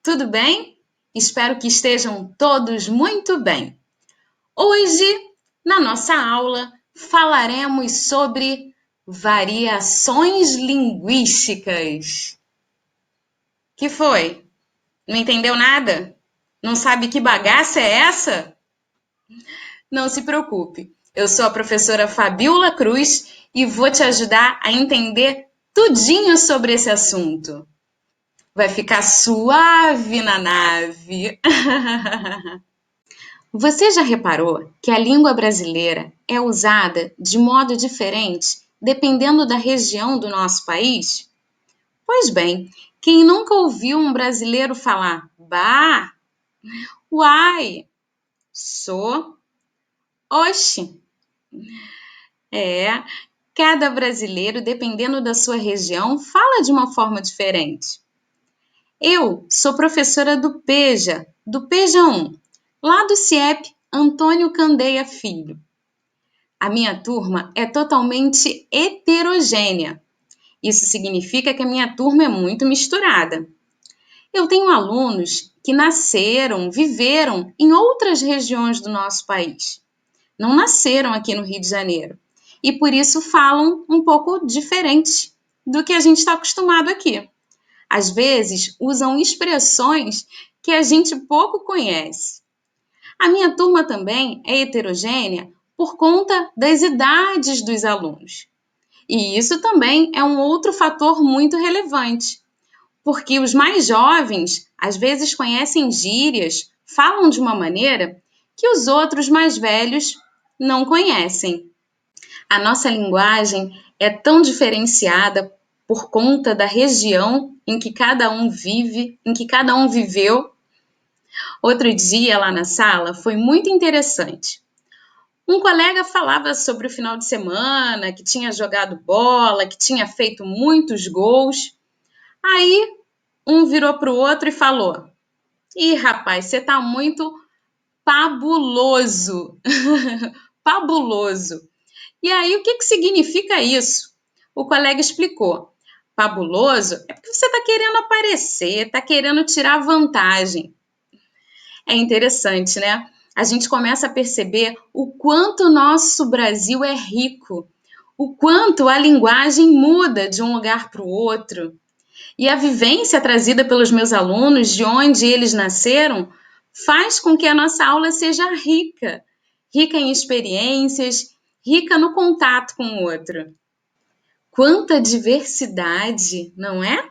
tudo bem? Espero que estejam todos muito bem. Hoje, na nossa aula, falaremos sobre variações linguísticas. Que foi? Não entendeu nada? Não sabe que bagaça é essa? Não se preocupe, eu sou a professora Fabiola Cruz e vou te ajudar a entender tudinho sobre esse assunto. Vai ficar suave na nave. Você já reparou que a língua brasileira é usada de modo diferente dependendo da região do nosso país? Pois bem, quem nunca ouviu um brasileiro falar bah, uai, sou, oxe? Cada brasileiro, dependendo da sua região, fala de uma forma diferente. Eu sou professora do PEJA 1, lá do CIEP Antônio Candeia Filho. A minha turma é totalmente heterogênea. Isso significa que a minha turma é muito misturada. Eu tenho alunos que nasceram, viveram em outras regiões do nosso país. Não nasceram aqui no Rio de Janeiro. E por isso falam um pouco diferente do que a gente está acostumado aqui. Às vezes, usam expressões que a gente pouco conhece. A minha turma também é heterogênea por conta das idades dos alunos. E isso também é um outro fator muito relevante, porque os mais jovens, às vezes, conhecem gírias, falam de uma maneira que os outros mais velhos não conhecem. A nossa linguagem é tão diferenciada por conta da região em que cada um vive, em que cada um viveu. Outro dia, lá na sala, foi muito interessante. Um colega falava sobre o final de semana, que tinha jogado bola, que tinha feito muitos gols. Aí, um virou para o outro e falou: Ih, rapaz, você tá muito pabuloso. Pabuloso. E aí, o que significa isso? O colega explicou. Pabuloso é porque você está querendo aparecer, está querendo tirar vantagem. É interessante, né? A gente começa a perceber o quanto o nosso Brasil é rico, o quanto a linguagem muda de um lugar para o outro. E a vivência trazida pelos meus alunos, de onde eles nasceram, faz com que a nossa aula seja rica. Rica em experiências, rica no contato com o outro. Quanta diversidade, não é?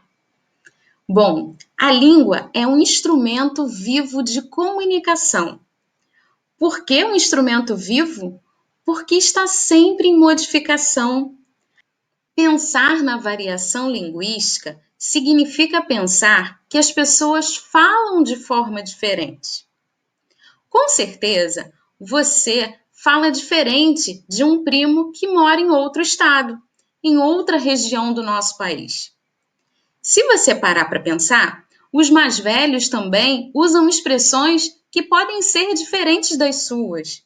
Bom, a língua é um instrumento vivo de comunicação. Por que um instrumento vivo? Porque está sempre em modificação. Pensar na variação linguística significa pensar que as pessoas falam de forma diferente. Com certeza, você fala diferente de um primo que mora em outro estado, em outra região do nosso país. Se você parar para pensar, os mais velhos também usam expressões que podem ser diferentes das suas.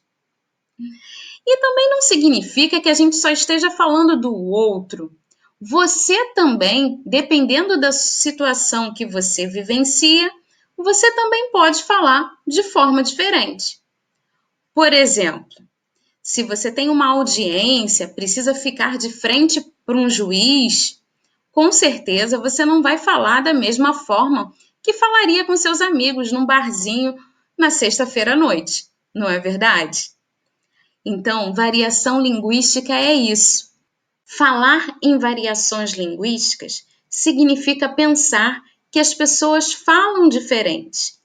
E também não significa que a gente só esteja falando do outro. Você também, dependendo da situação que você vivencia, você também pode falar de forma diferente. Por exemplo, se você tem uma audiência, precisa ficar de frente para um juiz, com certeza você não vai falar da mesma forma que falaria com seus amigos num barzinho na sexta-feira à noite, não é verdade? Então, variação linguística é isso. Falar em variações linguísticas significa pensar que as pessoas falam diferente,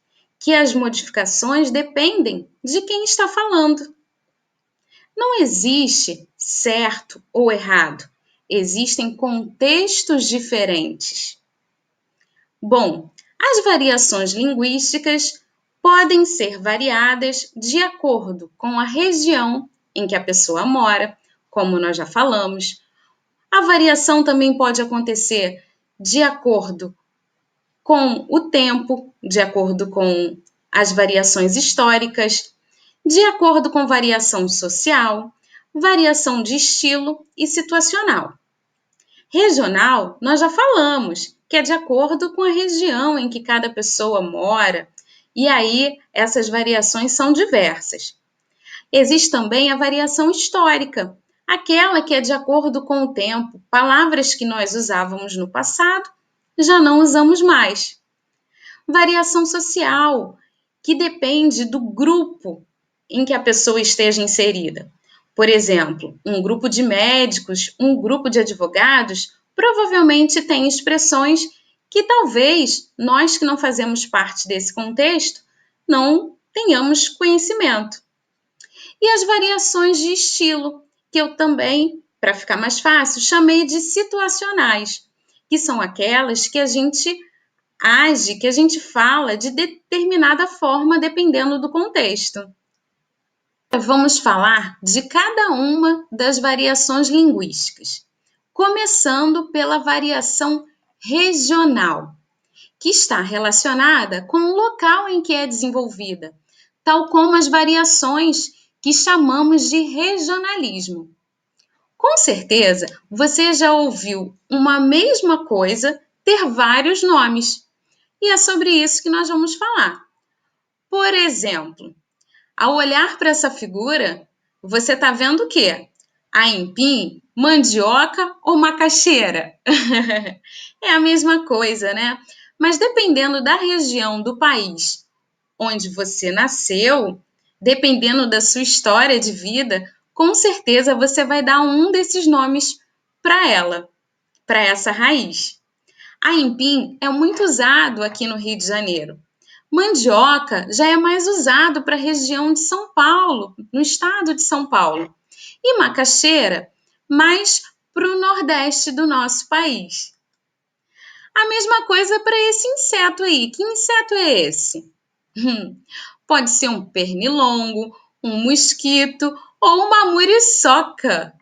que as modificações dependem de quem está falando. Não existe certo ou errado, existem contextos diferentes. Bom, as variações linguísticas podem ser variadas de acordo com a região em que a pessoa mora, como nós já falamos. A variação também pode acontecer de acordo com o tempo, de acordo com as variações históricas, de acordo com variação social, variação de estilo e situacional. Regional, nós já falamos, que é de acordo com a região em que cada pessoa mora, e aí essas variações são diversas. Existe também a variação histórica, aquela que é de acordo com o tempo. Palavras que nós usávamos no passado já não usamos mais. Variação social, que depende do grupo em que a pessoa esteja inserida. Por exemplo, um grupo de médicos, um grupo de advogados, provavelmente tem expressões que talvez nós que não fazemos parte desse contexto não tenhamos conhecimento. E as variações de estilo, que eu também, para ficar mais fácil, chamei de situacionais, que são aquelas que a gente age, que a gente fala de determinada forma dependendo do contexto. Vamos falar de cada uma das variações linguísticas, começando pela variação regional, que está relacionada com o local em que é desenvolvida, tal como as variações que chamamos de regionalismo. Com certeza, você já ouviu uma mesma coisa ter vários nomes, e é sobre isso que nós vamos falar. Por exemplo, ao olhar para essa figura, você está vendo o quê? Aipim, mandioca ou macaxeira? É a mesma coisa, né? Mas dependendo da região do país onde você nasceu, dependendo da sua história de vida, com certeza você vai dar um desses nomes para ela, para essa raiz. Aipim é muito usado aqui no Rio de Janeiro. Mandioca já é mais usado para a região de São Paulo, no estado de São Paulo. E macaxeira, mais para o nordeste do nosso país. A mesma coisa para esse inseto aí. Que inseto é esse? Pode ser um pernilongo, um mosquito ou uma muriçoca.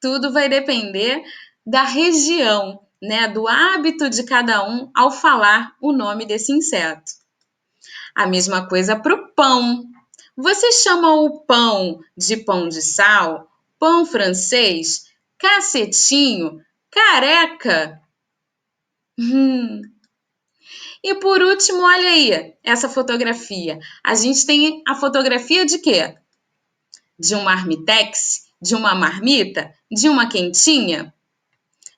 Tudo vai depender da região, né, do hábito de cada um ao falar o nome desse inseto. A mesma coisa para o pão. Você chama o pão de pão de sal, pão francês, cacetinho, careca? E por último, olha aí essa fotografia. A gente tem a fotografia de quê? De um marmitex? De uma marmita? De uma quentinha?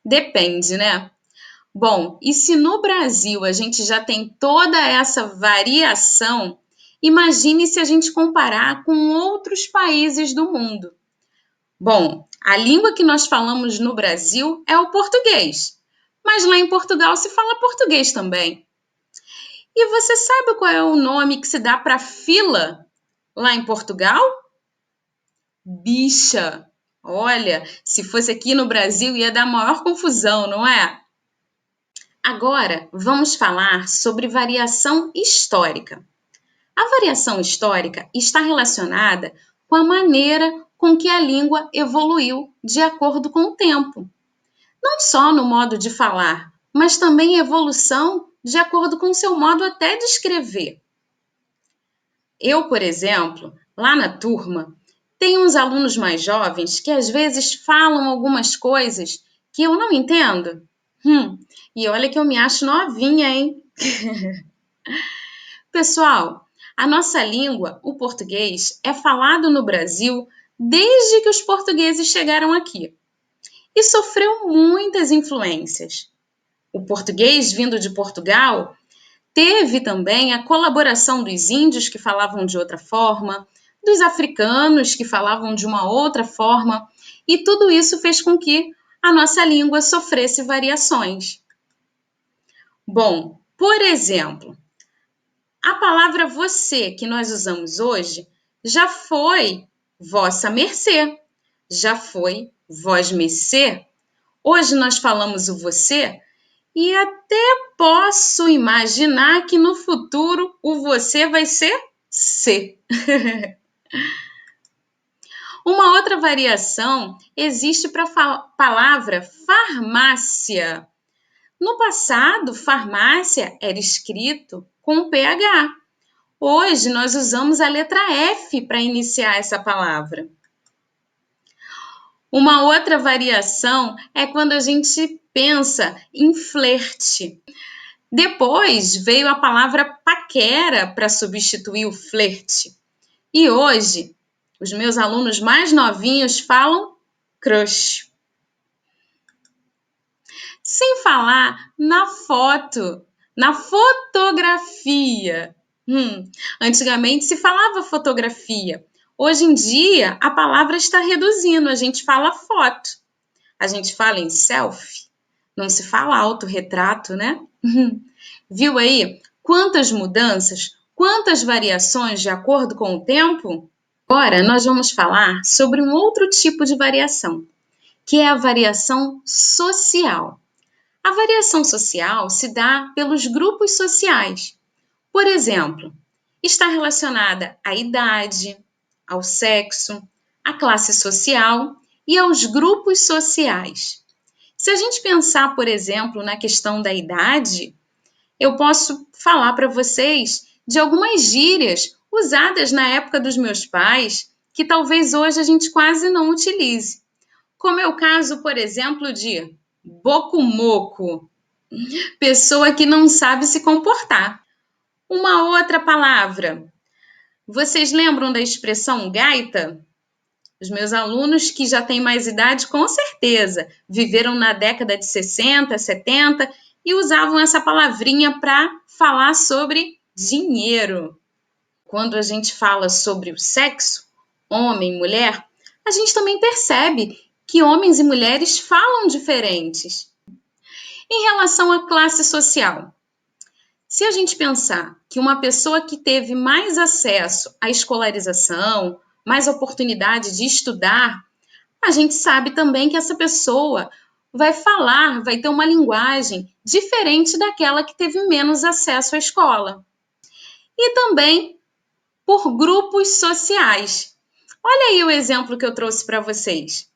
Depende, né? Bom, e se no Brasil a gente já tem toda essa variação, imagine se a gente comparar com outros países do mundo. Bom, a língua que nós falamos no Brasil é o português, mas lá em Portugal se fala português também. E você sabe qual é o nome que se dá para fila lá em Portugal? Bicha. Olha, se fosse aqui no Brasil ia dar maior confusão, não é? Agora, vamos falar sobre variação histórica. A variação histórica está relacionada com a maneira com que a língua evoluiu de acordo com o tempo. Não só no modo de falar, mas também evolução de acordo com o seu modo até de escrever. Eu, por exemplo, lá na turma, tenho uns alunos mais jovens que às vezes falam algumas coisas que eu não entendo. E olha que eu me acho novinha, hein? Pessoal, a nossa língua, o português, é falado no Brasil desde que os portugueses chegaram aqui e sofreu muitas influências. O português vindo de Portugal teve também a colaboração dos índios que falavam de outra forma, dos africanos que falavam de uma outra forma, e tudo isso fez com que a nossa língua sofresse variações. Bom, por exemplo, a palavra você que nós usamos hoje já foi vossa mercê, já foi vós-mercê. Hoje nós falamos o você e até posso imaginar que no futuro o você vai ser se. Uma outra variação existe para a palavra farmácia. No passado, farmácia era escrito com PH. Hoje, nós usamos a letra F para iniciar essa palavra. Uma outra variação é quando a gente pensa em flerte. Depois veio a palavra paquera para substituir o flerte. E hoje, os meus alunos mais novinhos falam crush. Sem falar na foto, na fotografia. Antigamente se falava fotografia. Hoje em dia, a palavra está reduzindo, a gente fala foto. A gente fala em selfie, não se fala autorretrato, né? Viu aí quantas mudanças, quantas variações de acordo com o tempo? Agora nós vamos falar sobre um outro tipo de variação, que é a variação social. A variação social se dá pelos grupos sociais. Por exemplo, está relacionada à idade, ao sexo, à classe social e aos grupos sociais. Se a gente pensar, por exemplo, na questão da idade, eu posso falar para vocês de algumas gírias usadas na época dos meus pais, que talvez hoje a gente quase não utilize. Como é o caso, por exemplo, de bocumoco, pessoa que não sabe se comportar. Uma outra palavra. Vocês lembram da expressão gaita? Os meus alunos que já têm mais idade, com certeza, viveram na década de 60, 70 e usavam essa palavrinha para falar sobre dinheiro. Quando a gente fala sobre o sexo, homem e mulher, a gente também percebe que homens e mulheres falam diferentes. Em relação à classe social, se a gente pensar que uma pessoa que teve mais acesso à escolarização, mais oportunidade de estudar, a gente sabe também que essa pessoa vai falar, vai ter uma linguagem diferente daquela que teve menos acesso à escola. E também por grupos sociais. Olha aí o exemplo que eu trouxe para vocês.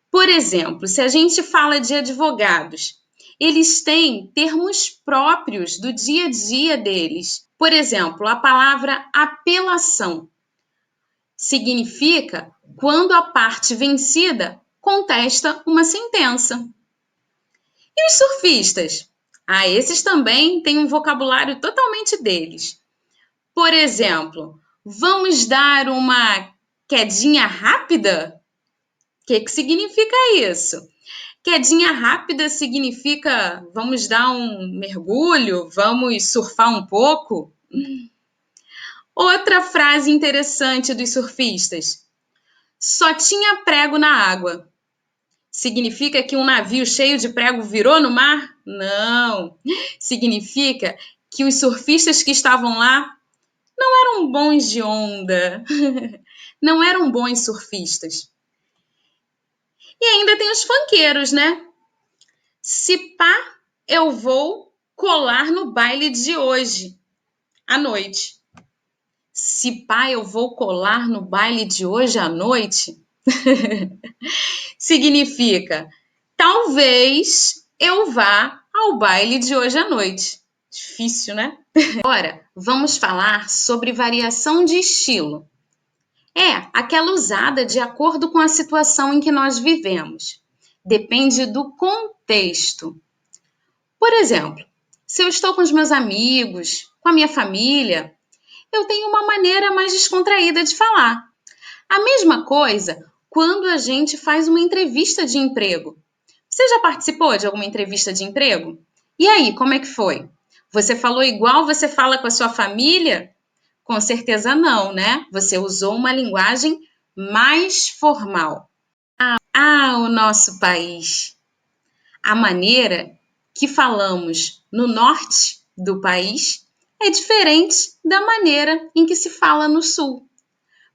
Por exemplo, se a gente fala de advogados, eles têm termos próprios do dia a dia deles. Por exemplo, a palavra apelação significa quando a parte vencida contesta uma sentença. E os surfistas? Esses também têm um vocabulário totalmente deles. Por exemplo, vamos dar uma quedinha rápida? O que significa isso? Quedinha rápida significa vamos dar um mergulho, vamos surfar um pouco. Outra frase interessante dos surfistas. Só tinha prego na água. Significa que um navio cheio de prego virou no mar? Não. Significa que os surfistas que estavam lá não eram bons de onda. Não eram bons surfistas. E ainda tem os funkeiros, né? Se pá, eu vou colar no baile de hoje, à noite. Se pá, eu vou colar no baile de hoje à noite, significa talvez eu vá ao baile de hoje à noite. Difícil, né? Agora, vamos falar sobre variação de estilo. É aquela usada de acordo com a situação em que nós vivemos. Depende do contexto. Por exemplo, se eu estou com os meus amigos, com a minha família, eu tenho uma maneira mais descontraída de falar. A mesma coisa quando a gente faz uma entrevista de emprego. Você já participou de alguma entrevista de emprego? E aí, como é que foi? Você falou igual você fala com a sua família? Com certeza não, né? Você usou uma linguagem mais formal. O nosso país! A maneira que falamos no norte do país é diferente da maneira em que se fala no sul.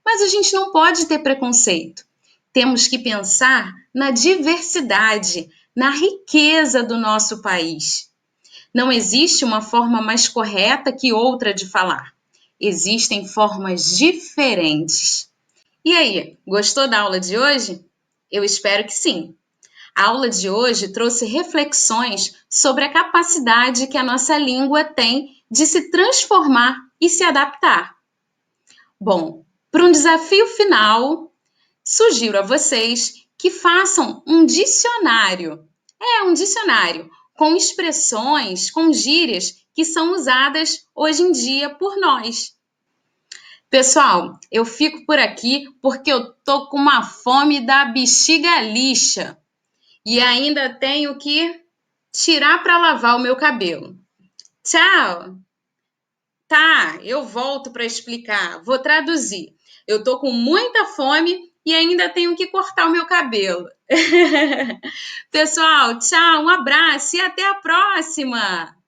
Mas a gente não pode ter preconceito. Temos que pensar na diversidade, na riqueza do nosso país. Não existe uma forma mais correta que outra de falar. Existem formas diferentes. E aí, gostou da aula de hoje? Eu espero que sim. A aula de hoje trouxe reflexões sobre a capacidade que a nossa língua tem de se transformar e se adaptar. Bom, para um desafio final, sugiro a vocês que façam um dicionário É um dicionário com expressões, com gírias que são usadas hoje em dia por nós. Pessoal, eu fico por aqui porque eu tô com uma fome da bexiga lixa e ainda tenho que tirar para lavar o meu cabelo. Tchau! Tá, eu volto para explicar. Vou traduzir. Eu tô com muita fome e ainda tenho que cortar o meu cabelo. Pessoal, tchau, um abraço e até a próxima!